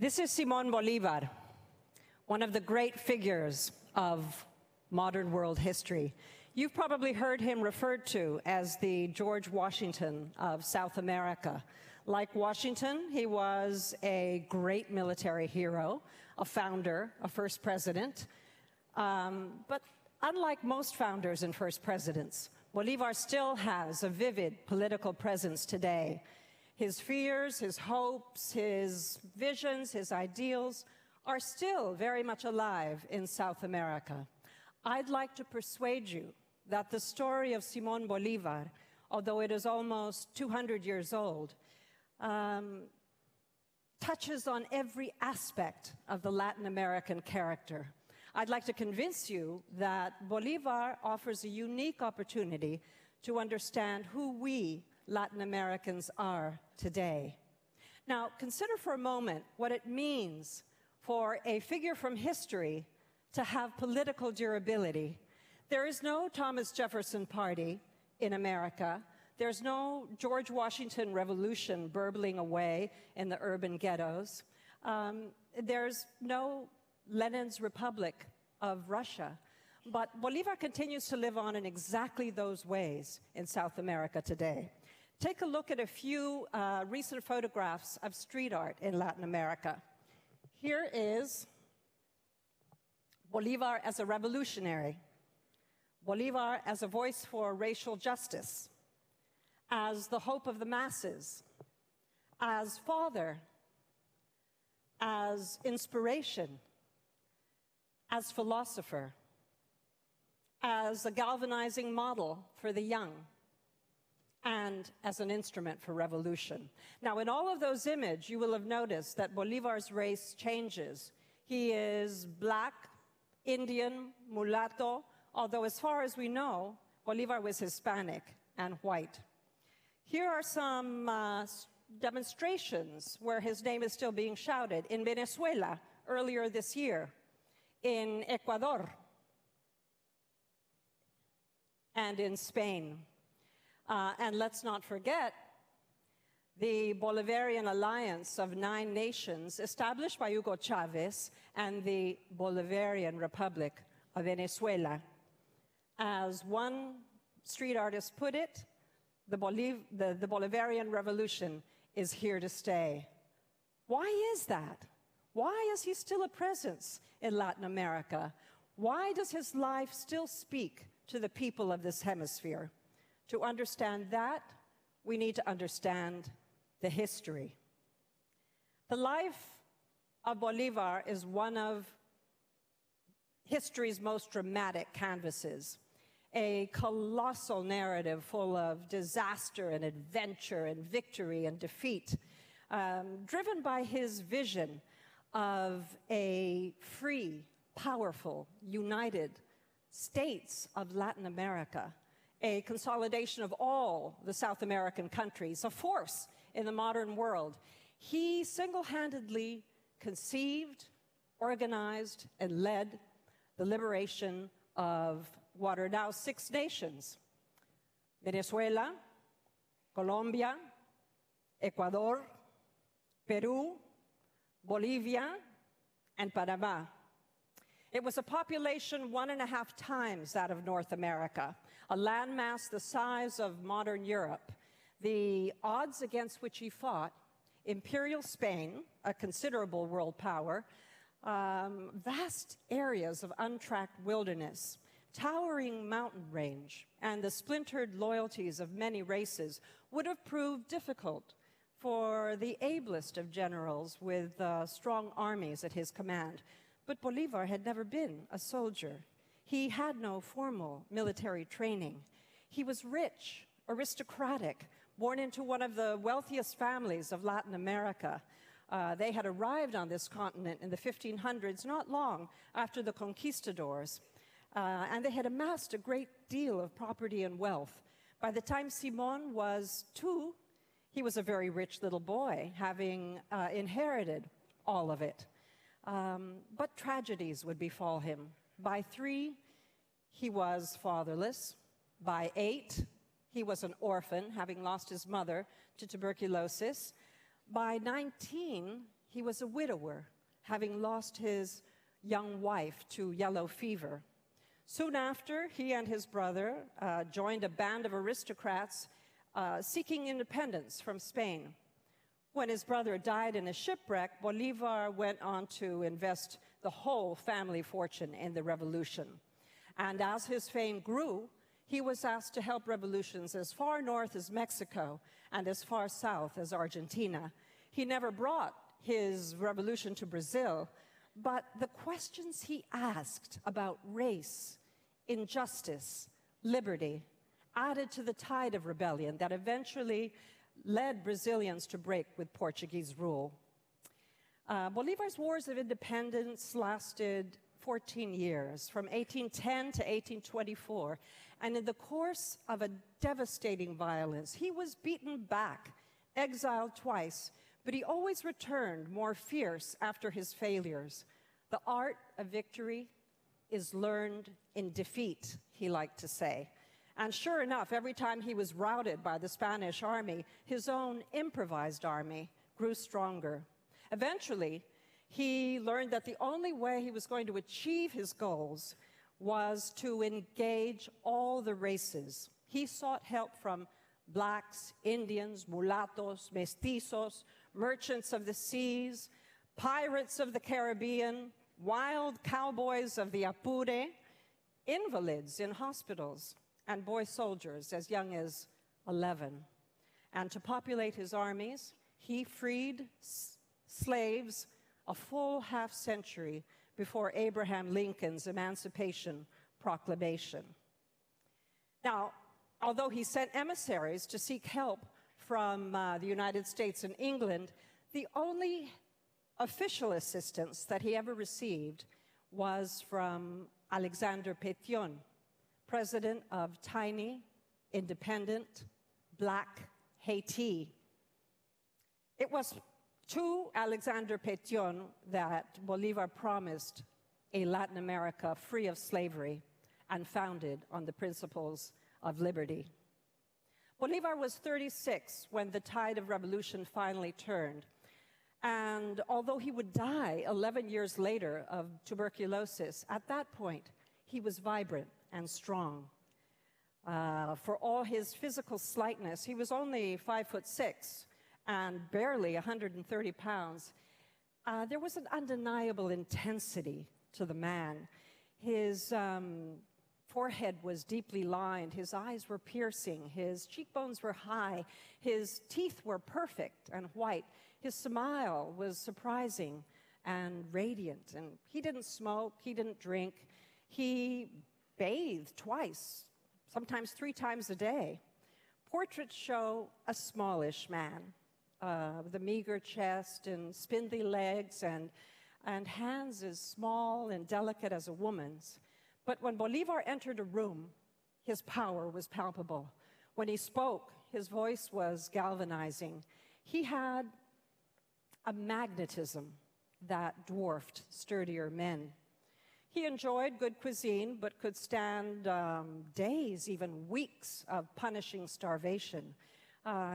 This is Simón Bolivar, one of the great figures of modern world history. You've probably heard him referred to as the George Washington of South America. Like Washington, he was a great military hero, a founder, a first president. But unlike most founders and first presidents, Bolivar still has a vivid political presence today. His fears, his hopes, his visions, his ideals are still very much alive in South America. I'd like to persuade you that the story of Simón Bolivar, although it is almost 200 years old, touches on every aspect of the Latin American character. I'd like to convince you that Bolivar offers a unique opportunity to understand who we Latin Americans are today. Now, consider for a moment what it means for a figure from history to have political durability. There is no Thomas Jefferson Party in America. There's no George Washington Revolution burbling away in the urban ghettos. There's no Lenin's Republic of Russia. But Bolivar continues to live on in exactly those ways in South America today. Take a look at a few recent photographs of street art in Latin America. Here is Bolivar as a revolutionary, Bolivar as a voice for racial justice, as the hope of the masses, as father, as inspiration, as philosopher, as a galvanizing model for the young, and as an instrument for revolution. Now, in all of those images, you will have noticed that Bolivar's race changes. He is black, Indian, mulatto, although as far as we know, Bolivar was Hispanic and white. Here are some demonstrations where his name is still being shouted in Venezuela earlier this year, in Ecuador, and in Spain. And let's not forget the Bolivarian alliance of 9 nations established by Hugo Chavez and the Bolivarian Republic of Venezuela. As one street artist put it, the Bolivarian Revolution is here to stay. Why is that? Why is he still a presence in Latin America? Why does his life still speak to the people of this hemisphere? To understand that, we need to understand the history. The life of Bolivar is one of history's most dramatic canvases, a colossal narrative full of disaster and adventure and victory and defeat, driven by his vision of a free, powerful, united states of Latin America, a consolidation of all the South American countries, a force in the modern world. He single-handedly conceived, organized, and led the liberation of what are now 6 nations: Venezuela, Colombia, Ecuador, Peru, Bolivia, and Panama. It was a population 1.5 times that of North America, a landmass the size of modern Europe. The odds against which he fought: imperial Spain, a considerable world power, vast areas of untracked wilderness, towering mountain range, and the splintered loyalties of many races would have proved difficult for the ablest of generals with strong armies at his command. But Bolivar had never been a soldier. He had no formal military training. He was rich, aristocratic, born into one of the wealthiest families of Latin America. They had arrived on this continent in the 1500s, not long after the conquistadors, and they had amassed a great deal of property and wealth. By the time Simón was 2, he was a very rich little boy, having inherited all of it. But tragedies would befall him. By 3, he was fatherless. By 8, he was an orphan, having lost his mother to tuberculosis. By 19, he was a widower, having lost his young wife to yellow fever. Soon after, he and his brother joined a band of aristocrats seeking independence from Spain. When his brother died in a shipwreck, Bolivar went on to invest the whole family fortune in the revolution. And as his fame grew, he was asked to help revolutions as far north as Mexico and as far south as Argentina. He never brought his revolution to Brazil, but the questions he asked about race, injustice, liberty, added to the tide of rebellion that eventually led Brazilians to break with Portuguese rule. Bolivar's wars of independence lasted 14 years, from 1810 to 1824, and in the course of a devastating violence, he was beaten back, exiled twice, but he always returned more fierce after his failures. The art of victory is learned in defeat, he liked to say. And sure enough, every time he was routed by the Spanish army, his own improvised army grew stronger. Eventually, he learned that the only way he was going to achieve his goals was to engage all the races. He sought help from blacks, Indians, mulattoes, mestizos, merchants of the seas, pirates of the Caribbean, wild cowboys of the Apure, invalids in hospitals, and boy soldiers as young as 11. And to populate his armies, he freed slaves a full half-century before Abraham Lincoln's Emancipation Proclamation. Now, although he sent emissaries to seek help from the United States and England, the only official assistance that he ever received was from Alexander Pétion, president of tiny, independent, black Haiti. It was to Alexander Pétion that Bolivar promised a Latin America free of slavery and founded on the principles of liberty. Bolivar was 36 when the tide of revolution finally turned. And although he would die 11 years later of tuberculosis, at that point, he was vibrant and strong. For all his physical slightness, he was only 5'6" and barely 130 pounds. There was an undeniable intensity to the man. His forehead was deeply lined, his eyes were piercing, his cheekbones were high, his teeth were perfect and white, his smile was surprising and radiant, and he didn't smoke, he didn't drink, he bathed twice, sometimes 3 times a day. Portraits show a smallish man with a meager chest and spindly legs and hands as small and delicate as a woman's. But when Bolivar entered a room, his power was palpable. When he spoke, his voice was galvanizing. He had a magnetism that dwarfed sturdier men. He enjoyed good cuisine, but could stand days, even weeks, of punishing starvation.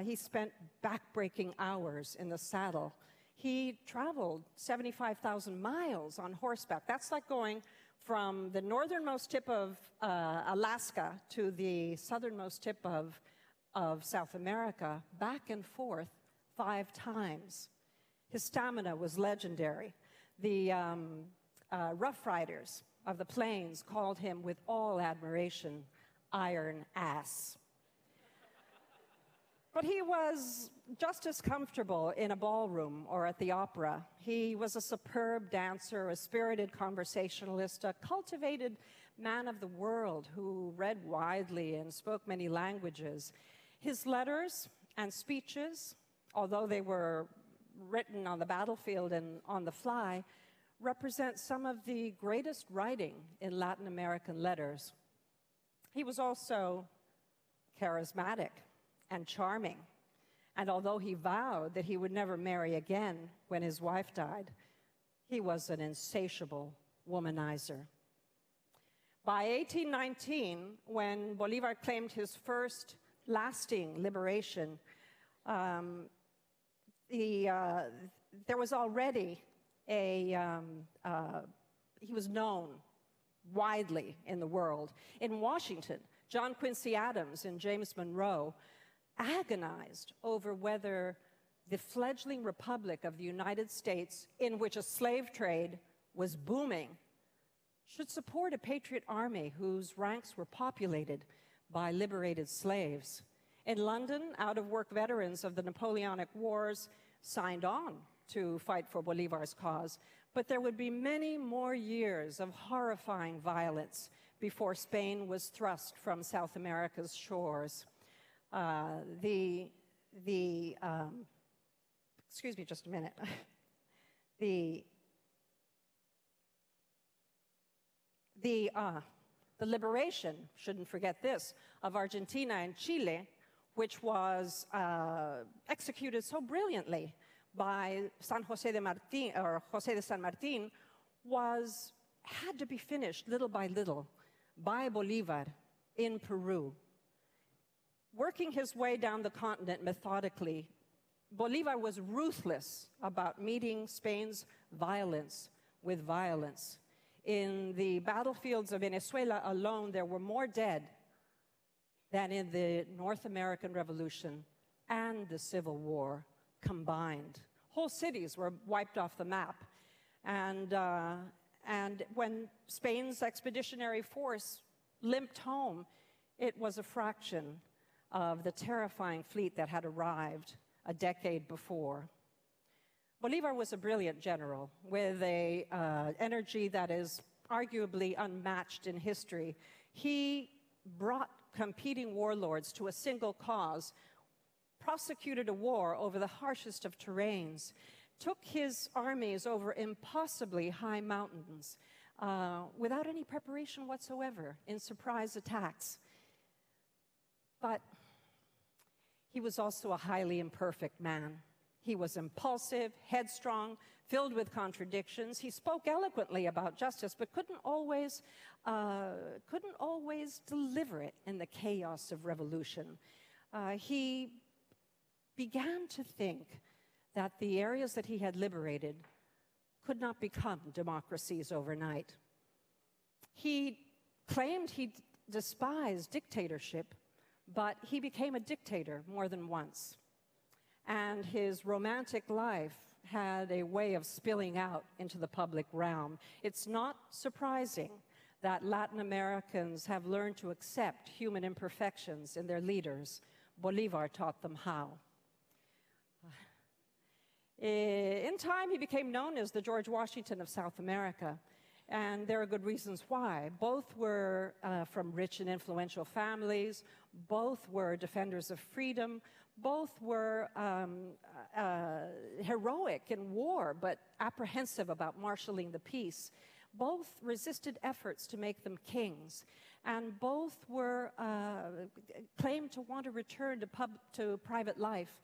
He spent back-breaking hours in the saddle. He traveled 75,000 miles on horseback. That's like going from the northernmost tip of Alaska to the southernmost tip of South America, back and forth 5 times. His stamina was legendary. The Rough Riders of the plains called him with all admiration, Iron Ass. But he was just as comfortable in a ballroom or at the opera. He was a superb dancer, a spirited conversationalist, a cultivated man of the world who read widely and spoke many languages. His letters and speeches, although they were written on the battlefield and on the fly, represent some of the greatest writing in Latin American letters. He was also charismatic and charming, and although he vowed that he would never marry again when his wife died, he was an insatiable womanizer. By 1819, when Bolivar claimed his first lasting liberation, there was already he was known widely in the world. In Washington, John Quincy Adams and James Monroe agonized over whether the fledgling Republic of the United States, in which a slave trade was booming, should support a patriot army whose ranks were populated by liberated slaves. In London, out-of-work veterans of the Napoleonic Wars signed on to fight for Bolivar's cause, but there would be many more years of horrifying violence before Spain was thrust from South America's shores. Excuse me just a minute. The liberation, shouldn't forget this, of Argentina and Chile, which was executed so brilliantly by José de San Martín, had to be finished little by little by Bolivar in Peru. Working his way down the continent methodically, Bolivar was ruthless about meeting Spain's violence with violence. In the battlefields of Venezuela alone, there were more dead than in the North American Revolution and the Civil War combined. Whole cities were wiped off the map. And when Spain's expeditionary force limped home, it was a fraction of the terrifying fleet that had arrived a decade before. Bolivar was a brilliant general with an energy that is arguably unmatched in history. He brought competing warlords to a single cause, prosecuted a war over the harshest of terrains, took his armies over impossibly high mountains without any preparation whatsoever in surprise attacks. But he was also a highly imperfect man. He was impulsive, headstrong, filled with contradictions. He spoke eloquently about justice, but couldn't always deliver it in the chaos of revolution. He began to think that the areas that he had liberated could not become democracies overnight. He claimed he despised dictatorship, but he became a dictator more than once. And his romantic life had a way of spilling out into the public realm. It's not surprising that Latin Americans have learned to accept human imperfections in their leaders. Bolivar taught them how. In time, he became known as the George Washington of South America, and there are good reasons why. Both were from rich and influential families, both were defenders of freedom, both were heroic in war, but apprehensive about marshaling the peace. Both resisted efforts to make them kings, and both were claimed to want to return to private life,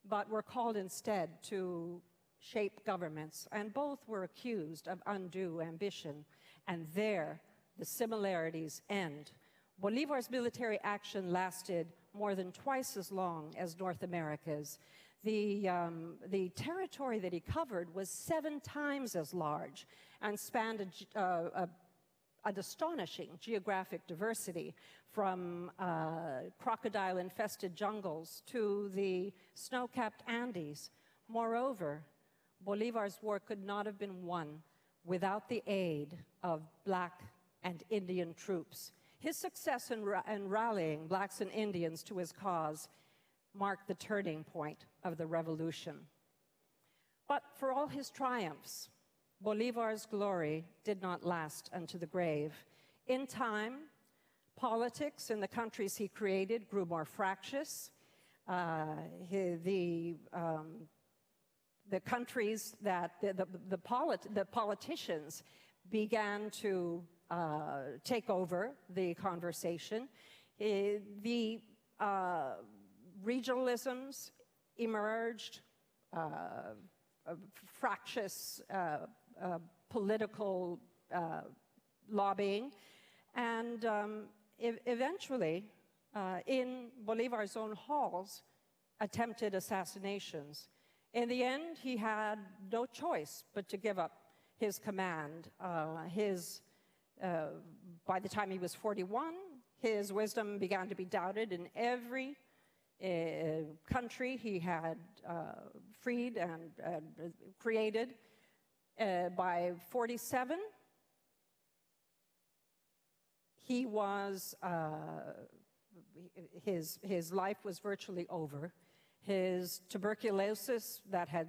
but were called instead to shape governments, and both were accused of undue ambition. And there, the similarities end. Bolivar's military action lasted more than twice as long as North America's. The territory that he covered was 7 times as large and spanned an astonishing geographic diversity, from crocodile-infested jungles to the snow-capped Andes. Moreover, Bolivar's war could not have been won without the aid of Black and Indian troops. His success in rallying Blacks and Indians to his cause marked the turning point of the revolution. But for all his triumphs, Bolivar's glory did not last unto the grave. In time, politics in the countries he created grew more fractious. The countries that the politicians began to take over the conversation. The regionalisms emerged, fractious political lobbying, and eventually, in Bolivar's own halls, attempted assassinations. In the end, he had no choice but to give up his command. By the time he was 41, his wisdom began to be doubted in every country he had freed and created. By 47, he was, his life was virtually over. His tuberculosis that had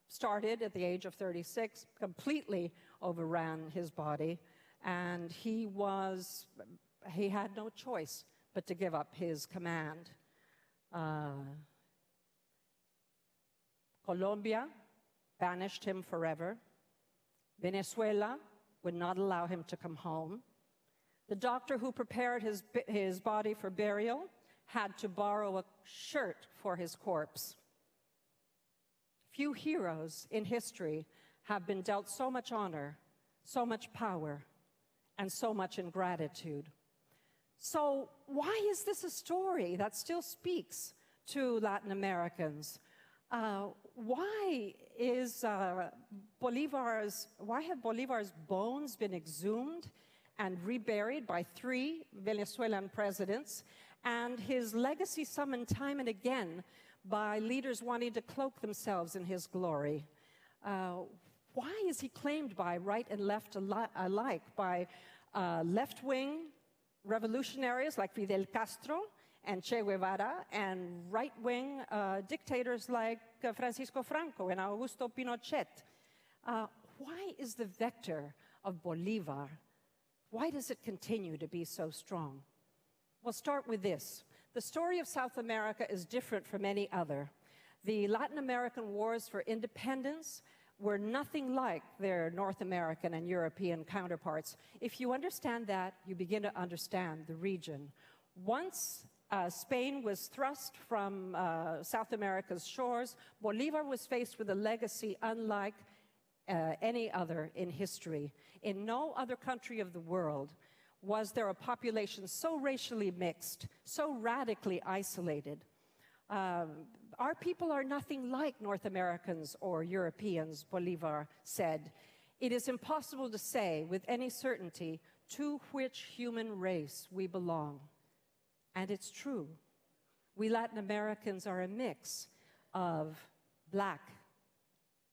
started at the age of 36 completely overran his body, and he had no choice but to give up his command. Colombia banished him forever. Venezuela would not allow him to come home. The doctor who prepared his body for burial had to borrow a shirt for his corpse. Few heroes in history have been dealt so much honor, so much power, and so much ingratitude. So why is this a story that still speaks to Latin Americans? Why have Bolivar's bones been exhumed and reburied by 3 Venezuelan presidents, and his legacy summoned time and again by leaders wanting to cloak themselves in his glory? Why is he claimed by right and left alike, by left-wing revolutionaries like Fidel Castro and Che Guevara, and right-wing dictators like Francisco Franco and Augusto Pinochet? Why is the vector of Bolivar, why does it continue to be so strong? We'll start with this. The story of South America is different from any other. The Latin American wars for independence were nothing like their North American and European counterparts. If you understand that, you begin to understand the region. Once Spain was thrust from South America's shores, Bolivar was faced with a legacy unlike any other in history. In no other country of the world was there a population so racially mixed, so radically isolated. Our people are nothing like North Americans or Europeans, Bolivar said. It is impossible to say with any certainty to which human race we belong. And it's true. We Latin Americans are a mix of Black,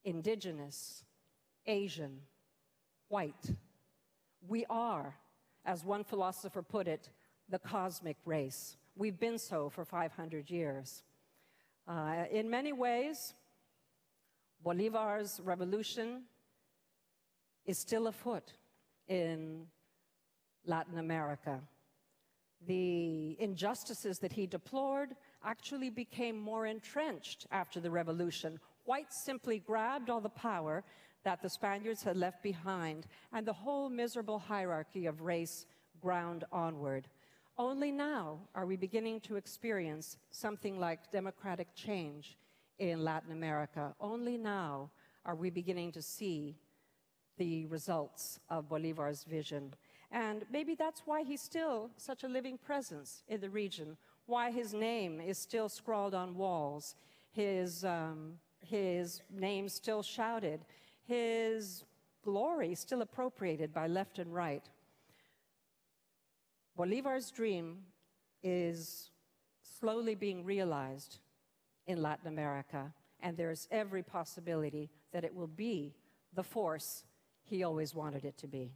Indigenous, Asian, white. We are, as one philosopher put it, the cosmic race. We've been so for 500 years. In many ways, Bolivar's revolution is still afoot in Latin America. The injustices that he deplored actually became more entrenched after the revolution. Whites simply grabbed all the power that the Spaniards had left behind, and the whole miserable hierarchy of race ground onward. Only now are we beginning to experience something like democratic change in Latin America. Only now are we beginning to see the results of Bolivar's vision. And maybe that's why he's still such a living presence in the region, why his name is still scrawled on walls, his name still shouted, his glory still appropriated by left and right. Bolivar's dream is slowly being realized in Latin America, and there's every possibility that it will be the force he always wanted it to be.